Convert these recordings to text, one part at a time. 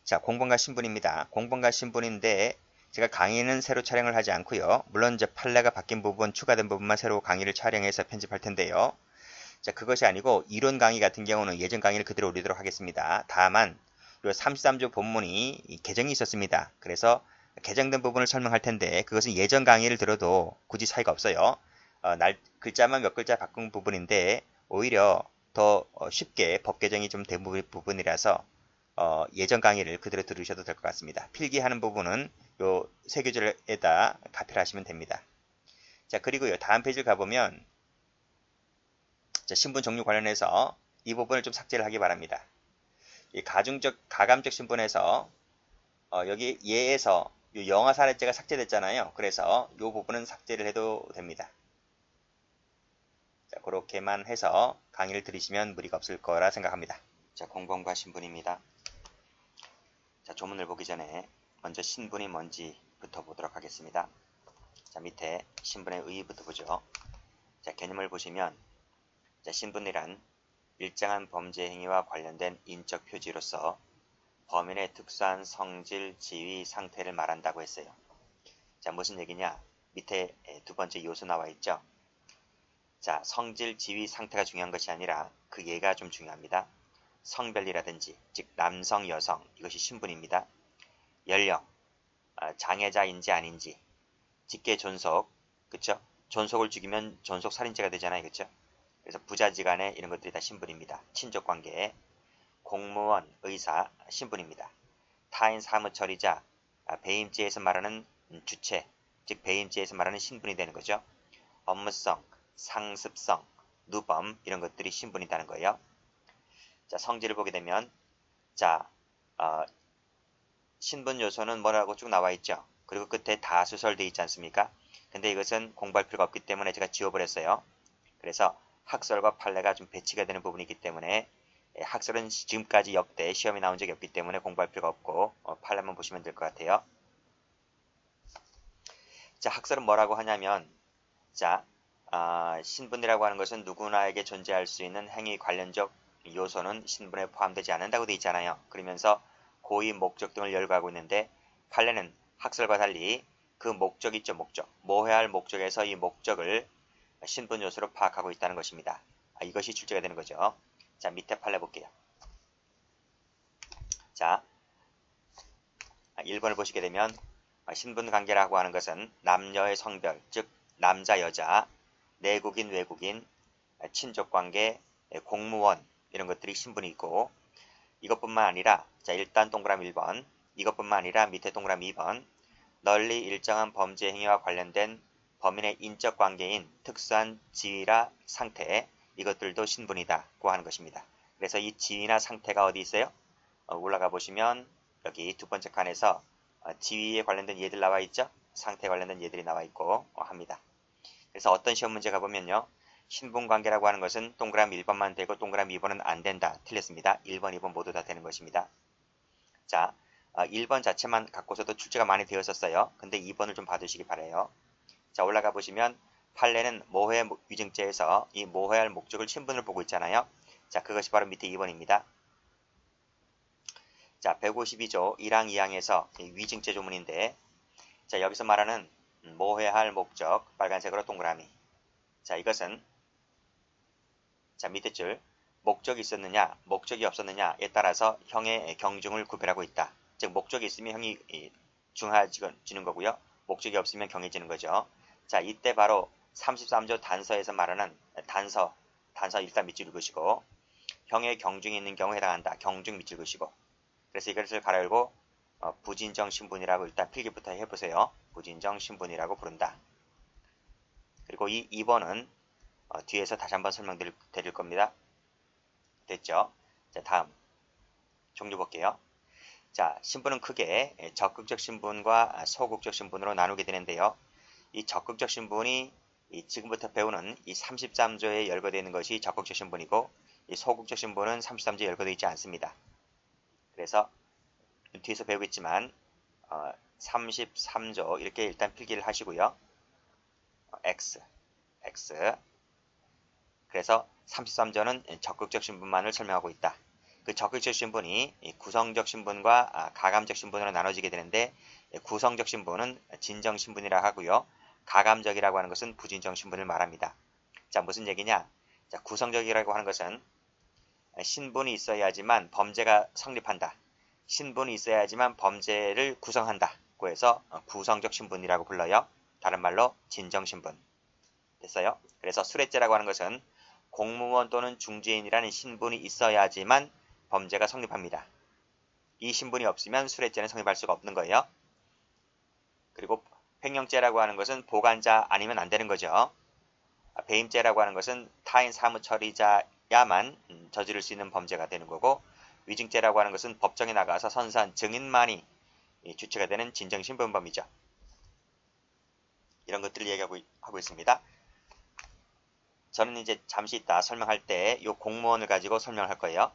자, 공번가 신분입니다. 공번가 신분인데 제가 강의는 새로 촬영을 하지 않고요. 물론 이제 판례가 바뀐 부분, 추가된 부분만 새로 강의를 촬영해서 편집할 텐데요. 자, 그것이 아니고 이론 강의 같은 경우는 예전 강의를 그대로 올리도록 하겠습니다. 다만 요 33조 본문이 개정이 있었습니다. 그래서 개정된 부분을 설명할 텐데 그것은 예전 강의를 들어도 굳이 차이가 없어요. 글자만 몇 글자 바꾼 부분인데 오히려 더 쉽게 법 개정이 좀 된 부분이라서 예전 강의를 그대로 들으셔도 될 것 같습니다. 필기하는 부분은 요 세 교절에다 카피를 하시면 됩니다. 자, 그리고요 다음 페이지를 가보면 자, 신분 종류 관련해서 이 부분을 좀 삭제를 하기 바랍니다. 이 가감적 신분에서 여기 예에서 영아 사례죄가 삭제됐잖아요. 그래서 이 부분은 삭제를 해도 됩니다. 자, 그렇게만 해서 강의를 들으시면 무리가 없을 거라 생각합니다. 자, 공범과 신분입니다. 자, 조문을 보기 전에 먼저 신분이 뭔지부터 보도록 하겠습니다. 자, 밑에 신분의 의의부터 보죠. 자, 개념을 보시면 자, 신분이란 일정한 범죄 행위와 관련된 인적 표지로서 범인의 특수한 성질, 지위, 상태를 말한다고 했어요. 자, 무슨 얘기냐? 밑에 두 번째 요소 나와 있죠. 자, 성질, 지위, 상태가 중요한 것이 아니라 그 예가 좀 중요합니다. 성별이라든지, 즉 남성, 여성, 이것이 신분입니다. 연령, 장애자인지 아닌지, 직계 존속, 그쵸? 존속을 죽이면 존속 살인죄가 되잖아요, 그쵸? 그래서 부자지간에 이런 것들이 다 신분입니다. 친족관계, 공무원, 의사, 신분입니다. 타인 사무처리자, 배임죄에서 말하는 주체, 즉 배임죄에서 말하는 신분이 되는 거죠. 업무성, 상습성, 누범 이런 것들이 신분이라는 거예요. 자, 성질을 보게 되면 자, 신분 요소는 뭐라고 쭉 나와 있죠. 그리고 끝에 다수설되어 있지 않습니까? 근데 이것은 공부할 필요가 없기 때문에 제가 지워버렸어요. 그래서 학설과 판례가 좀 배치가 되는 부분이 있기 때문에 학설은 지금까지 역대 시험에 나온 적이 없기 때문에 공부할 필요가 없고 판례만 보시면 될 것 같아요. 자, 학설은 뭐라고 하냐면 자, 신분이라고 하는 것은 누구나에게 존재할 수 있는 행위 관련적 요소는 신분에 포함되지 않는다고 되어 있잖아요. 그러면서 고의, 목적 등을 열거하고 있는데 판례는 학설과 달리 그 목적 있죠, 목적. 모해할 목적에서 이 목적을 신분 요소로 파악하고 있다는 것입니다. 이것이 출제가 되는 거죠. 자, 밑에 판례 볼게요. 자, 1번을 보시게 되면 신분 관계라고 하는 것은 남녀의 성별, 즉 남자, 여자, 내국인, 외국인, 친족관계, 공무원 이런 것들이 신분이 있고 이것뿐만 아니라 자, 일단 동그라미 1번, 이것뿐만 아니라 밑에 동그라미 2번 널리 일정한 범죄 행위와 관련된 범인의 인적 관계인 특수한 지위나 상태 이것들도 신분이다고 하는 것입니다. 그래서 이 지위나 상태가 어디 있어요? 올라가 보시면 여기 두 번째 칸에서 지위에 관련된 예들 나와 있죠? 상태에 관련된 예들이 나와 있고 합니다. 그래서 어떤 시험 문제 가보면요. 신분관계라고 하는 것은 동그라미 1번만 되고 동그라미 2번은 안 된다. 틀렸습니다. 1번, 2번 모두 다 되는 것입니다. 자, 1번 자체만 갖고서도 출제가 많이 되었었어요. 근데 2번을 좀 봐두시기 바라요. 자, 올라가 보시면 판례는 모해 위증죄에서 이 모해할 목적을 신분을 보고 있잖아요. 자, 그것이 바로 밑에 2번입니다. 자, 152조 1항 2항에서 위증죄 조문인데 자, 여기서 말하는 모해할 목적 빨간색으로 동그라미. 자, 이것은 자, 밑에 줄 목적이 있었느냐 목적이 없었느냐에 따라서 형의 경중을 구별하고 있다. 즉 목적이 있으면 형이 중하지는 거고요. 목적이 없으면 경해지는 거죠. 자, 이때 바로 33조 단서에서 말하는 단서 일단 밑줄 그으시고 형의 경중이 있는 경우에 해당한다. 경중 밑줄 그으시고 그래서 이것을 가로열고 부진정 신분이라고 일단 필기부터 해보세요. 부진정 신분이라고 부른다. 그리고 이 2번은 뒤에서 다시 한번 설명드릴 겁니다. 됐죠? 자, 다음 종류 볼게요. 자, 신분은 크게 적극적 신분과 소극적 신분으로 나누게 되는데요. 이 적극적 신분이 지금부터 배우는 이 33조에 열거되어 있는 것이 적극적 신분이고 이 소극적 신분은 33조에 열거되어 있지 않습니다. 그래서 뒤에서 배우겠지만 33조 이렇게 일단 필기를 하시고요. X 그래서 33조는 적극적 신분만을 설명하고 있다. 그 적극적 신분이 이 구성적 신분과 가감적 신분으로 나눠지게 되는데, 구성적 신분은 진정 신분이라 하고요. 가감적이라고 하는 것은 부진정 신분을 말합니다. 자, 무슨 얘기냐? 자, 구성적이라고 하는 것은 신분이 있어야지만 범죄가 성립한다. 신분이 있어야지만 범죄를 구성한다고 해서 구성적 신분이라고 불러요. 다른 말로 진정 신분. 됐어요? 그래서 수뢰죄라고 하는 것은 공무원 또는 중개인이라는 신분이 있어야지만 범죄가 성립합니다. 이 신분이 없으면 수뢰죄는 성립할 수가 없는 거예요. 그리고 횡령죄라고 하는 것은 보관자 아니면 안 되는 거죠. 배임죄라고 하는 것은 타인 사무처리자야만 저지를 수 있는 범죄가 되는 거고, 위증죄라고 하는 것은 법정에 나가서 선사한 증인만이 주체가 되는 진정신분범이죠. 이런 것들을 얘기하고 있습니다. 저는 이제 잠시 있다 설명할 때 이 공무원을 가지고 설명을 할 거예요.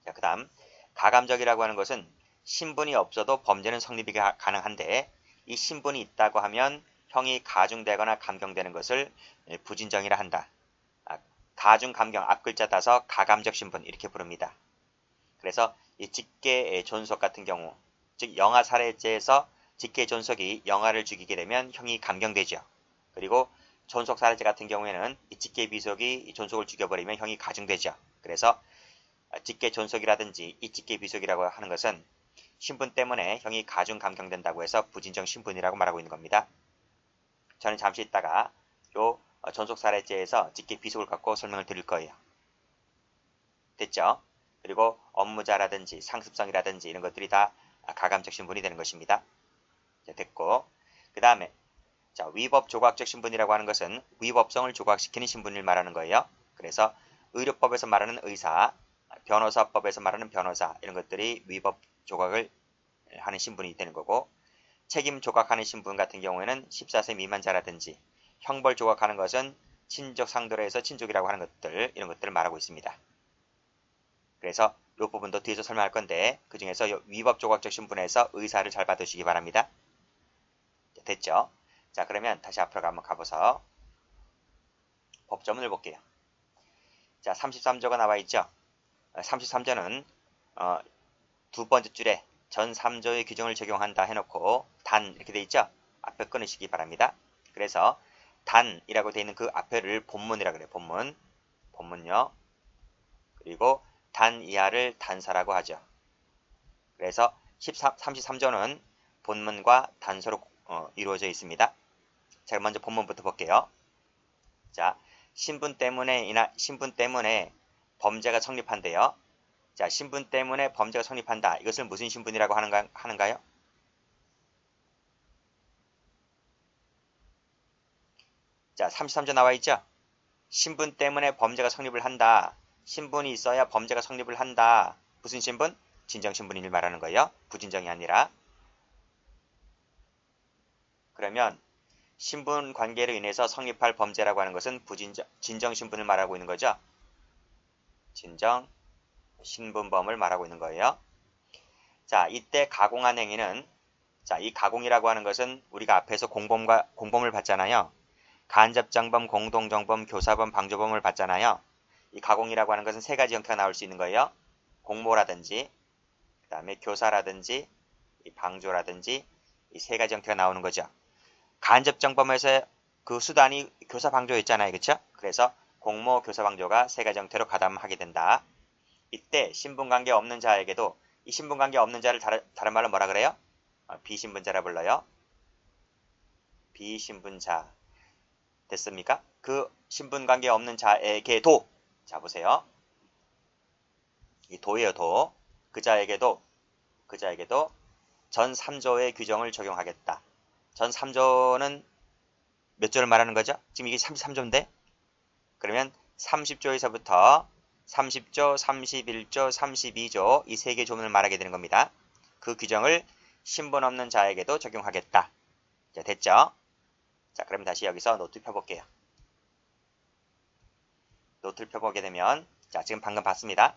자, 그 다음 가감적이라고 하는 것은 신분이 없어도 범죄는 성립이 가능한데, 이 신분이 있다고 하면 형이 가중되거나 감경되는 것을 부진정이라 한다. 가중, 감경, 앞글자 따서 가감적 신분 이렇게 부릅니다. 그래서 이 직계 존속 같은 경우, 즉 영아 살해죄에서 직계 존속이 영아를 죽이게 되면 형이 감경되죠. 그리고 존속 살해죄 같은 경우에는 이 직계 비속이 존속을 죽여버리면 형이 가중되죠. 그래서 직계 존속이라든지 이 직계 비속이라고 하는 것은 신분 때문에 형이 가중 감경된다고 해서 부진정 신분이라고 말하고 있는 겁니다. 저는 잠시 있다가 요 존속살해죄에서 직계 비속을 갖고 설명을 드릴 거예요. 됐죠? 그리고 업무자라든지 상습성이라든지 이런 것들이 다 가감적 신분이 되는 것입니다. 자, 됐고, 그 다음에 위법 조각적 신분이라고 하는 것은 위법성을 조각시키는 신분을 말하는 거예요. 그래서 의료법에서 말하는 의사, 변호사법에서 말하는 변호사 이런 것들이 위법 조각을 하는 신분이 되는 거고, 책임 조각하는 신분 같은 경우에는 14세 미만자라든지, 형벌 조각하는 것은 친족 상도로 해서 친족이라고 하는 것들, 이런 것들을 말하고 있습니다. 그래서 이 부분도 뒤에서 설명할 건데, 그 중에서 위법 조각적 신분에서 의사를 잘 받으시기 바랍니다. 됐죠? 자, 그러면 다시 앞으로 한번 가보서 법조문을 볼게요. 자, 33조가 나와 있죠? 33조는 두 번째 줄에 전 3조의 규정을 적용한다 해놓고 단 이렇게 돼 있죠? 앞에 끊으시기 바랍니다. 그래서 단이라고 돼 있는 그 앞에를 본문이라 그래요. 본문요. 그리고 단 이하를 단서라고 하죠. 그래서 33조는 본문과 단서로 이루어져 있습니다. 자, 먼저 본문부터 볼게요. 자, 신분 때문에 범죄가 성립한대요. 자, 신분 때문에 범죄가 성립한다. 이것을 무슨 신분이라고 하는가요? 자, 33조 나와 있죠? 신분 때문에 범죄가 성립을 한다. 신분이 있어야 범죄가 성립을 한다. 무슨 신분? 진정신분을 말하는 거예요. 부진정이 아니라. 그러면 신분 관계로 인해서 성립할 범죄라고 하는 것은 진정신분을 말하고 있는 거죠. 진정신분범을 말하고 있는 거예요. 자, 이때 가공한 행위는, 자, 이 가공이라고 하는 것은 우리가 앞에서 공범을 봤잖아요. 간접정범, 공동정범, 교사범, 방조범을 봤잖아요. 이 가공이라고 하는 것은 세 가지 형태가 나올 수 있는 거예요. 공모라든지, 그 다음에 교사라든지, 이 방조라든지, 이 세 가지 형태가 나오는 거죠. 간접정범에서 그 수단이 교사 방조였잖아요. 그쵸? 그래서 공모, 교사 방조가 세 가지 형태로 가담하게 된다. 이때 신분관계 없는 자에게도, 이 신분관계 없는 자를 다른 말로 뭐라 그래요? 비신분자라 불러요. 비신분자. 됐습니까? 그 신분관계 없는 자에게도, 자 보세요. 이 도예요, 도. 그 자에게도 전 3조의 규정을 적용하겠다. 전 3조는 몇 조를 말하는 거죠? 지금 이게 33조인데? 그러면 30조에서부터 30조, 31조, 32조 이 세 개 조문을 말하게 되는 겁니다. 그 규정을 신분 없는 자에게도 적용하겠다. 자, 됐죠? 자, 그럼 다시 여기서 노트 펴볼게요. 노트를 펴보게 되면, 자, 지금 방금 봤습니다.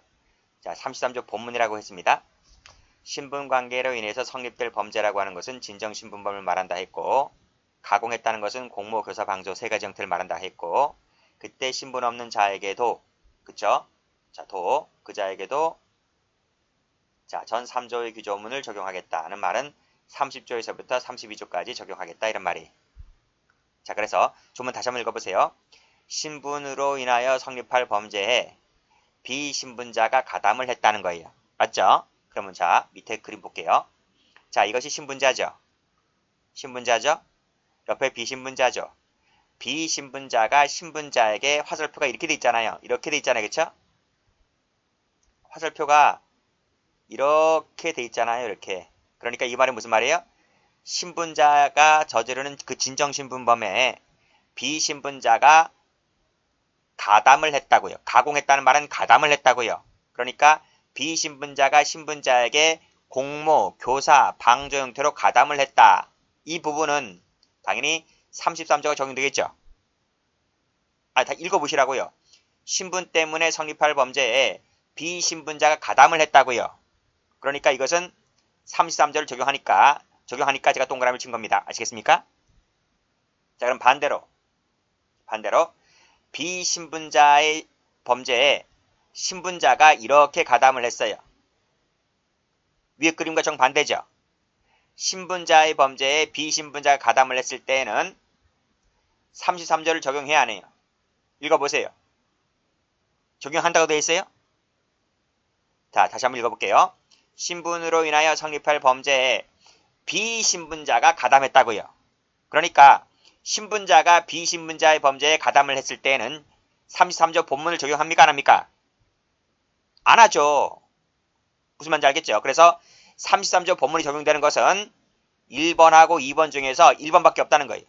자, 33조 본문이라고 했습니다. 신분관계로 인해서 성립될 범죄라고 하는 것은 진정신분범을 말한다 했고, 가공했다는 것은 공모, 교사, 방조 세 가지 형태를 말한다 했고, 그때 신분 없는 자에게도, 그쵸? 자, 도 그자에게도 자, 전 3조의 규조문을 적용하겠다는 말은 30조에서부터 32조까지 적용하겠다 이런 말이. 자, 그래서 조문 다시 한번 읽어보세요. 신분으로 인하여 성립할 범죄에 비신분자가 가담을 했다는 거예요. 맞죠? 그러면 자, 밑에 그림 볼게요. 자, 이것이 신분자죠. 신분자죠? 옆에 비신분자죠. 비신분자가 신분자에게 화살표가 이렇게 돼 있잖아요. 이렇게 돼 있잖아요. 그쵸? 화살표가 이렇게 돼 있잖아요. 이렇게. 그러니까 이 말이 무슨 말이에요? 신분자가 저지르는 그 진정신분범에 비신분자가 가담을 했다고요. 가공했다는 말은 가담을 했다고요. 그러니까 비신분자가 신분자에게 공모, 교사, 방조 형태로 가담을 했다. 이 부분은 당연히 33조가 적용되겠죠. 다 읽어보시라고요. 신분 때문에 성립할 범죄에 비신분자가 가담을 했다고요. 그러니까 이것은 33조를 적용하니까 제가 동그라미를 친 겁니다. 아시겠습니까? 자, 그럼 반대로 비신분자의 범죄에 신분자가 이렇게 가담을 했어요. 위에 그림과 정반대죠. 신분자의 범죄에 비신분자가 가담을 했을 때에는 33조를 적용해야 하네요. 읽어보세요. 적용한다고 되어 있어요? 자, 다시 한번 읽어볼게요. 신분으로 인하여 성립할 범죄에 비신분자가 가담했다고요. 그러니까 신분자가 비신분자의 범죄에 가담을 했을 때는 33조 본문을 적용합니까? 안 합니까? 안 하죠. 무슨 말인지 알겠죠? 그래서 33조 본문이 적용되는 것은 1번하고 2번 중에서 1번밖에 없다는 거예요.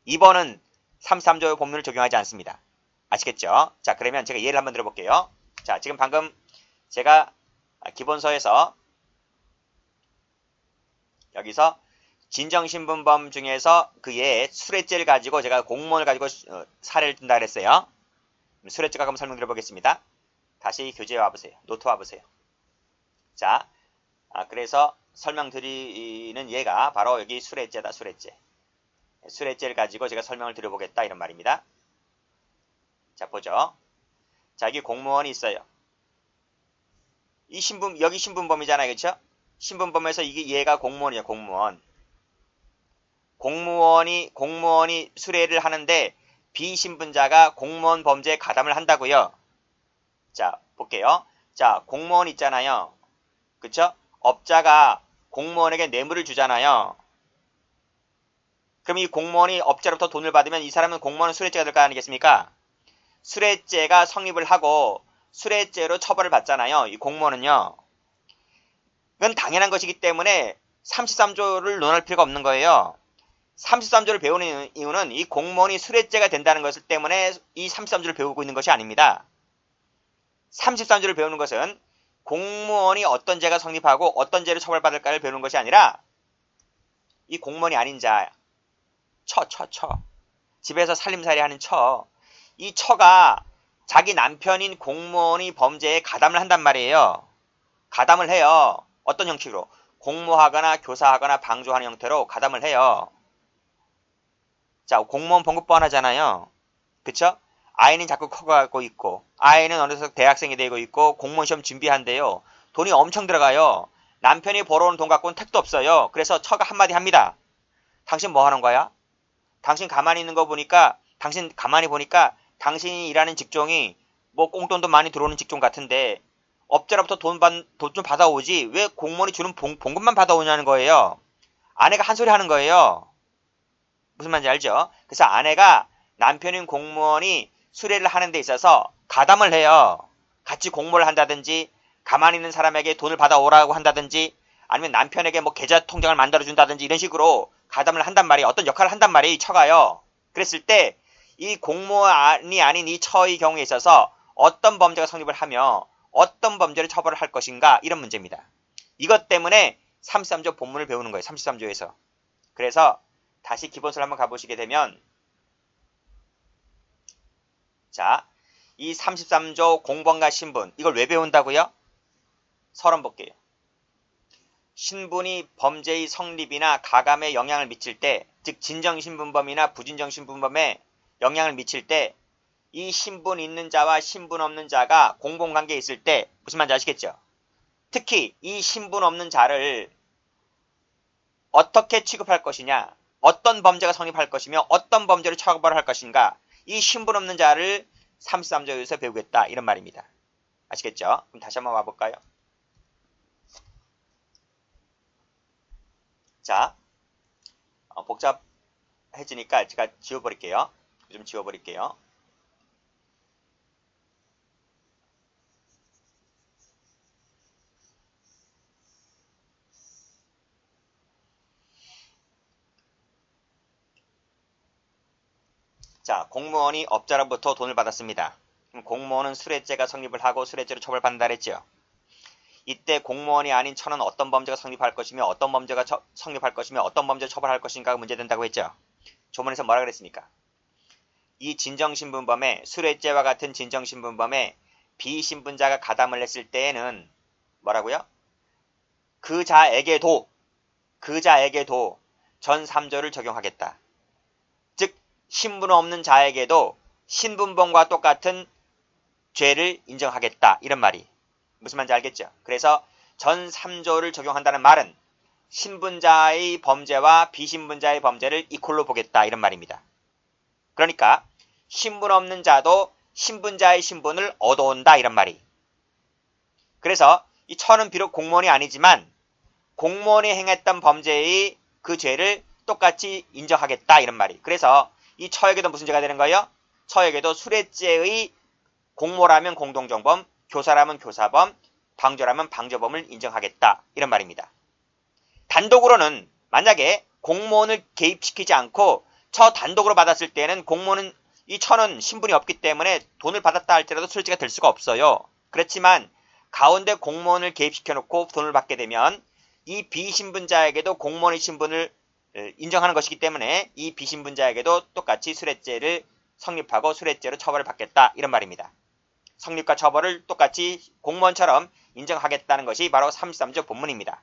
2번은 33조 본문을 적용하지 않습니다. 아시겠죠? 자, 그러면 제가 예를 한번 들어볼게요. 자, 지금 방금 제가 기본서에서 여기서 진정신분범 중에서 그의 수뢰죄를 가지고 제가 공무원을 가지고 사례를 든다 그랬어요. 수뢰죄가 한번 설명드려보겠습니다. 다시 교재에 와보세요. 노트 와보세요. 자, 그래서 설명드리는 예가 바로 여기 수뢰죄다. 수뢰죄. 수뢰죄를 가지고 제가 설명을 드려보겠다 이런 말입니다. 자, 보죠. 자, 여기 공무원이 있어요. 여기 신분범이잖아요. 그쵸? 신분범에서 이게 얘가 공무원이에요. 공무원이 수뢰를 하는데 비신분자가 공무원 범죄에 가담을 한다고요. 자, 볼게요. 자, 공무원 있잖아요. 그쵸? 업자가 공무원에게 뇌물을 주잖아요. 그럼 이 공무원이 업자로부터 돈을 받으면 이 사람은 공무원은 수뢰죄가 될 거 아니겠습니까? 수뢰죄가 성립을 하고 수뢰죄로 처벌을 받잖아요. 이 공무원은요. 이건 당연한 것이기 때문에 33조를 논할 필요가 없는 거예요. 33조를 배우는 이유는 이 공무원이 수뢰죄가 된다는 것을 때문에 이 33조를 배우고 있는 것이 아닙니다. 33조를 배우는 것은 공무원이 어떤 죄가 성립하고 어떤 죄로 처벌받을까를 배우는 것이 아니라 이 공무원이 아닌 자, 처. 집에서 살림살이 하는 처. 이 처가 자기 남편인 공무원이 범죄에 가담을 한단 말이에요. 가담을 해요. 어떤 형식으로? 공모하거나 교사하거나 방조하는 형태로 가담을 해요. 자, 공무원 봉급번 하잖아요. 그쵸? 아이는 자꾸 커가고 있고, 아이는 어느새 대학생이 되고 있고, 공무원 시험 준비한대요. 돈이 엄청 들어가요. 남편이 벌어오는 돈 갖고는 택도 없어요. 그래서 처가 한마디 합니다. 당신 뭐 하는 거야? 당신 가만히 있는 거 보니까, 당신이 일하는 직종이 뭐 꽁돈도 많이 들어오는 직종 같은데, 업자로부터 돈 좀 받아오지, 왜 공무원이 주는 봉급만 받아오냐는 거예요. 아내가 한 소리 하는 거예요. 무슨 말인지 알죠? 그래서 아내가 남편인 공무원이 수뢰를 하는 데 있어서 가담을 해요. 같이 공모를 한다든지 가만히 있는 사람에게 돈을 받아오라고 한다든지 아니면 남편에게 뭐 계좌 통장을 만들어준다든지 이런 식으로 가담을 한단 말이에요. 어떤 역할을 한단 말이에요. 이 처가요. 그랬을 때 이 공무원이 아닌 이 처의 경우에 있어서 어떤 범죄가 성립을 하며 어떤 범죄를 처벌을 할 것인가 이런 문제입니다. 이것 때문에 33조 본문을 배우는 거예요. 33조에서. 그래서 다시 기본서를 한번 가보시게 되면 자, 이 33조 공범과 신분 이걸 왜 배운다고요? 서론 볼게요. 신분이 범죄의 성립이나 가감에 영향을 미칠 때, 즉 진정신분범이나 부진정신분범에 영향을 미칠 때 이 신분 있는 자와 신분 없는 자가 공범관계에 있을 때 무슨 말인지 아시겠죠? 특히 이 신분 없는 자를 어떻게 취급할 것이냐, 어떤 범죄가 성립할 것이며 어떤 범죄를 처벌할 것인가, 이 신분 없는 자를 33조에서 배우겠다 이런 말입니다. 아시겠죠? 그럼 다시 한번 와볼까요? 자, 복잡해지니까 제가 지워버릴게요. 좀 지워버릴게요. 자, 공무원이 업자로부터 돈을 받았습니다. 그럼 공무원은 수뢰죄가 성립을 하고 수뢰죄로 처벌받는다 그랬죠. 이때 공무원이 아닌 천은 어떤 범죄가 성립할 것이며 어떤 범죄가 성립할 것이며 어떤 범죄를 처벌할 것인가가 문제된다고 했죠. 조문에서 뭐라 그랬습니까? 이 진정신분범에 수뢰죄와 같은 진정신분범에 비신분자가 가담을 했을 때에는 뭐라고요? 그 자에게도 전 3조를 적용하겠다. 즉 신분 없는 자에게도 신분범과 똑같은 죄를 인정하겠다. 이런 말이 무슨 말인지 알겠죠? 그래서 전 3조를 적용한다는 말은 신분자의 범죄와 비신분자의 범죄를 이퀄로 보겠다. 이런 말입니다. 그러니까 신분 없는 자도 신분자의 신분을 얻어온다. 이런 말이. 그래서 이 천은 비록 공무원이 아니지만 공무원이 행했던 범죄의 그 죄를 똑같이 인정하겠다. 이런 말이. 그래서 이 처에게도 무슨 죄가 되는 거예요? 처에게도 수뢰죄의 공모라면 공동정범, 교사라면 교사범, 방조라면 방조범을 인정하겠다. 이런 말입니다. 단독으로는 만약에 공무원을 개입시키지 않고 처 단독으로 받았을 때는 공무원은 이 처는 신분이 없기 때문에 돈을 받았다 할지라도 수뢰죄가 될 수가 없어요. 그렇지만 가운데 공무원을 개입시켜놓고 돈을 받게 되면 이 비신분자에게도 공무원의 신분을 인정하는 것이기 때문에 이 비신분자에게도 똑같이 수뢰죄를 성립하고 수뢰죄로 처벌을 받겠다. 이런 말입니다. 성립과 처벌을 똑같이 공무원처럼 인정하겠다는 것이 바로 33조 본문입니다.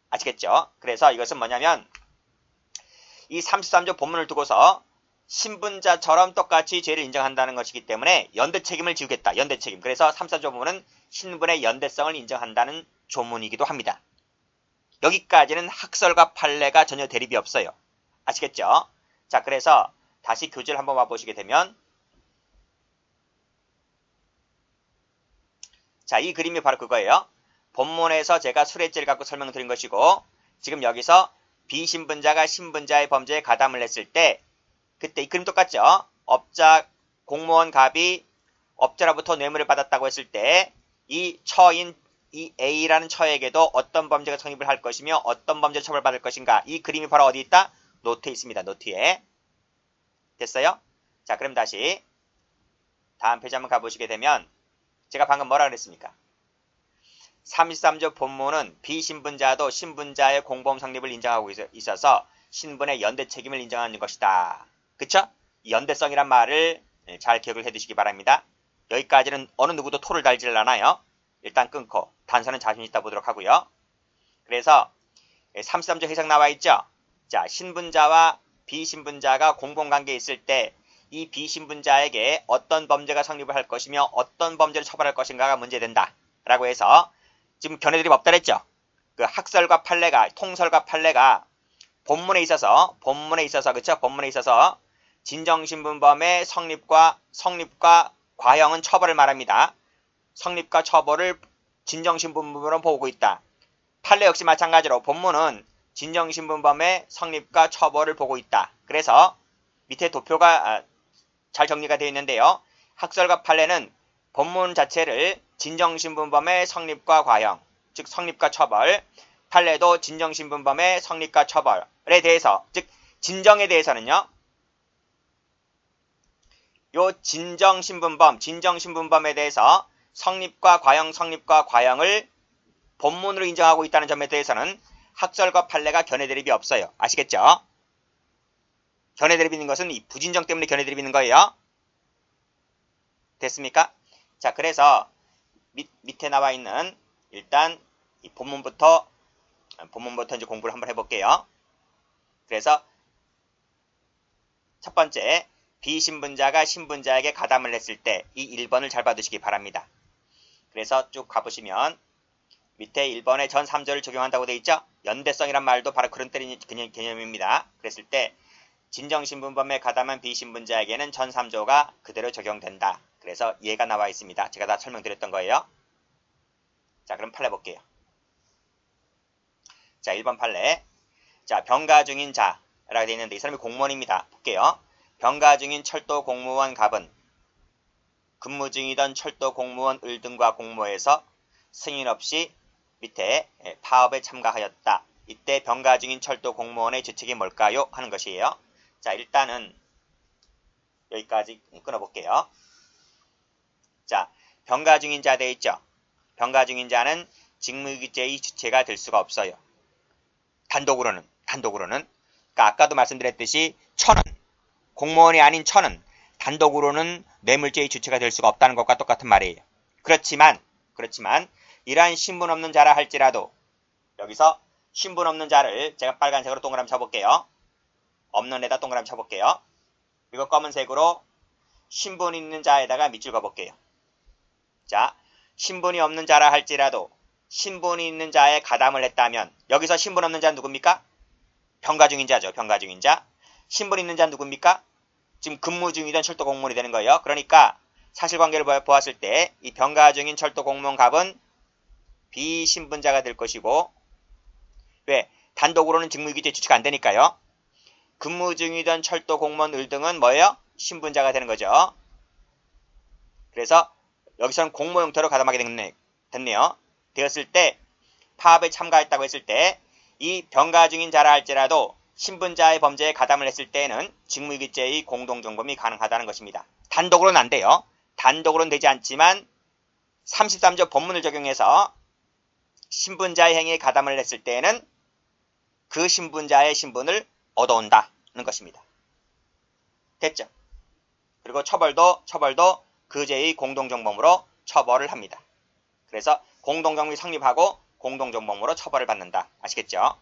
아시겠죠? 그래서 이것은 뭐냐면 이 33조 본문을 두고서 신분자처럼 똑같이 죄를 인정한다는 것이기 때문에 연대 책임을 지우겠다. 연대 책임. 그래서 33조 본문은 신분의 연대성을 인정한다는 조문이기도 합니다. 여기까지는 학설과 판례가 전혀 대립이 없어요. 아시겠죠? 자, 그래서 다시 교재를 한번 와보시게 되면 자, 이 그림이 바로 그거예요. 본문에서 제가 수뢰죄를 갖고 설명드린 것이고 지금 여기서 비신분자가 신분자의 범죄에 가담을 했을 때 그때 이 그림 똑같죠? 업자, 공무원 갑이 업자로부터 뇌물을 받았다고 했을 때 이 처인 이 A라는 처에게도 어떤 범죄가 성립을 할 것이며 어떤 범죄를 처벌받을 것인가 이 그림이 바로 어디 있다? 노트에 있습니다. 노트에. 됐어요? 자, 그럼 다시 다음 페이지 한번 가보시게 되면 제가 방금 뭐라 그랬습니까? 33조 본문은 비신분자도 신분자의 공범 성립을 인정하고 있어서 신분의 연대 책임을 인정하는 것이다. 그쵸? 이 연대성이란 말을 잘 기억을 해두시기 바랍니다. 여기까지는 어느 누구도 토를 달지를 않아요. 일단 끊고 단서는 자신 있다 보도록 하고요. 그래서 33조 해석 나와 있죠? 자, 신분자와 비신분자가 공범관계에 있을 때 이 비신분자에게 어떤 범죄가 성립을 할 것이며 어떤 범죄를 처벌할 것인가가 문제된다. 라고 해서 지금 견해들이 없다 그랬죠? 그 학설과 판례가, 통설과 판례가 본문에 있어서 그쵸? 본문에 있어서 진정신분범의 성립과 과형은 처벌을 말합니다. 성립과 처벌을 진정신분범으로 보고 있다. 판례 역시 마찬가지로 본문은 진정신분범의 성립과 처벌을 보고 있다. 그래서 밑에 도표가 잘 정리가 되어 있는데요. 학설과 판례는 본문 자체를 진정신분범의 성립과 과형, 즉 성립과 처벌, 판례도 진정신분범의 성립과 처벌에 대해서, 즉 진정에 대해서는요. 요 진정신분범에 대해서 성립과 과형을 본문으로 인정하고 있다는 점에 대해서는 학설과 판례가 견해 대립이 없어요. 아시겠죠? 견해 대립이 있는 것은 이 부진정 때문에 견해 대립이 있는 거예요. 됐습니까? 자, 그래서 밑에 나와 있는 일단 이 본문부터 이제 공부를 한번 해볼게요. 그래서 첫 번째 비신분자가 신분자에게 가담을 했을 때 이 1번을 잘 봐두시기 바랍니다. 그래서 쭉 가보시면 밑에 1번에 전 3조를 적용한다고 되어 있죠? 연대성이란 말도 바로 그런 개념입니다. 그랬을 때 진정신분범에 가담한 비신분자에게는 전 3조가 그대로 적용된다. 그래서 얘가 나와 있습니다. 제가 다 설명드렸던 거예요. 자, 그럼 판례 볼게요. 자, 1번 판례. 자, 병가 중인 자라고 되어 있는데 이 사람이 공무원입니다. 볼게요. 병가 중인 철도 공무원 갑은 근무 중이던 철도 공무원 을 등과 공모해서 승인 없이 밑에 파업에 참가하였다. 이때 병가 중인 철도 공무원의 죄책이 뭘까요? 하는 것이에요. 자, 일단은 여기까지 끊어볼게요. 자, 병가 중인 자 되어 있죠? 병가 중인 자는 직무유기죄의 주체가 될 수가 없어요. 단독으로는. 그러니까 아까도 말씀드렸듯이 천은, 공무원이 아닌 천은 단독으로는 뇌물죄의 주체가 될 수가 없다는 것과 똑같은 말이에요. 그렇지만 이러한 신분 없는 자라 할지라도 여기서 신분 없는 자를 제가 빨간색으로 동그라미 쳐볼게요. 없는 데다 동그라미 쳐볼게요. 이거 검은색으로 신분 있는 자에다가 밑줄 그어볼게요. 자, 신분이 없는 자라 할지라도 신분이 있는 자에 가담을 했다면 여기서 신분 없는 자는 누굽니까? 병가 중인 자죠. 병가 중인 자. 신분 있는 자는 누굽니까? 지금 근무 중이던 철도 공무원이 되는 거예요. 그러니까 사실관계를 보았을 때 이 병가 중인 철도 공무원 갑은 비신분자가 될 것이고 왜? 단독으로는 직무유기죄 주체가 안 되니까요. 근무 중이던 철도 공무원 을 등은 뭐예요? 신분자가 되는 거죠. 그래서 여기서는 공모 형태로 가담하게 됐네요. 되었을 때 파업에 참가했다고 했을 때 이 병가 중인 자라 할지라도 신분자의 범죄에 가담을 했을 때에는 직무유기죄의 공동정범이 가능하다는 것입니다. 단독으로는 안 돼요. 단독으로는 되지 않지만 33조 본문을 적용해서 신분자의 행위에 가담을 했을 때에는 그 신분자의 신분을 얻어온다는 것입니다. 됐죠? 그리고 처벌도 그 죄의 공동정범으로 처벌을 합니다. 그래서 공동정범이 성립하고 공동정범으로 처벌을 받는다. 아시겠죠?